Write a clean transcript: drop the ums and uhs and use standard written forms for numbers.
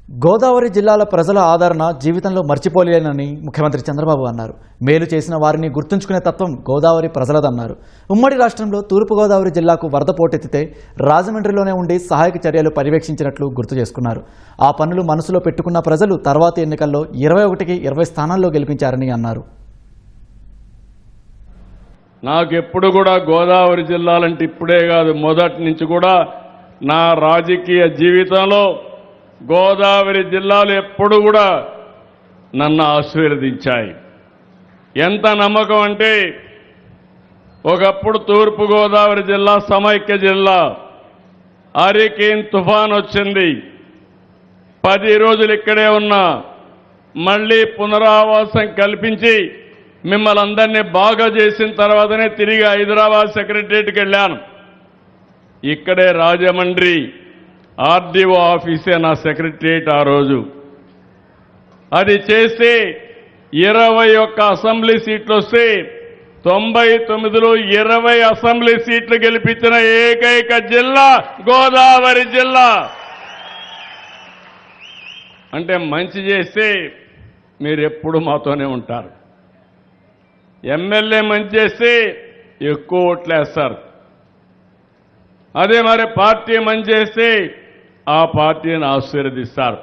గోదావరి జిల్లాల ప్రజల ఆదరణ జీవితంలో మర్చిపోలేనని ముఖ్యమంత్రి చంద్రబాబు అన్నారు. మేలు చేసిన వారిని గుర్తుంచుకునే తత్వం గోదావరి ప్రజలదన్నారు. ఉమ్మడి రాష్ట్రంలో తూర్పుగోదావరి జిల్లాకు వరద పోటెత్తితే రాజమండ్రిలోనే ఉండి సహాయక చర్యలు పర్యవేక్షించినట్లు గుర్తు చేసుకున్నారు. ఆ పనులు మనసులో పెట్టుకున్న ప్రజలు తర్వాతి ఎన్నికల్లో 21కి 20 స్థానాల్లో గెలిపించారని అన్నారు. నాకెప్పుడు కూడా గోదావరి జిల్లాలంటే ఇప్పుడే కాదు, మొదటి నుంచి కూడా నా రాజకీయ జీవితంలో గోదావరి జిల్లాలు ఎప్పుడు కూడా నన్ను ఆశీర్వదించాయి. ఎంత నమ్మకం అంటే ఒకప్పుడు తూర్పు గోదావరి జిల్లా సమైక్య జిల్లా, హరికేన్ తుఫాన్ వచ్చింది, 10 రోజులు ఇక్కడే ఉన్నా, మళ్ళీ పునరావాసం కల్పించి మిమ్మల్ని అందరినీ బాగా చేసిన తర్వాతనే తిరిగి హైదరాబాద్ సెక్రటరియట్కి వెళ్ళాను. ఇక్కడే రాజమండ్రి ఆర్డీఓ ఆఫీసే నా సెక్రటరియట్ ఆ రోజు. అది చేసి 21 అసెంబ్లీ సీట్లు వస్తే 99లో 20 అసెంబ్లీ సీట్లు గెలిపించిన ఏకైక జిల్లా గోదావరి జిల్లా. అంటే మంచి చేస్తే మీరు ఎప్పుడు మాతోనే ఉంటారు. ఎమ్మెల్యే మంచి చేస్తే ఎక్కువ ఓట్లేస్తారు. అదే మరి పార్టీ మంచి చేస్తే ఆ పార్టీని ఆశీర్వదిస్తారు.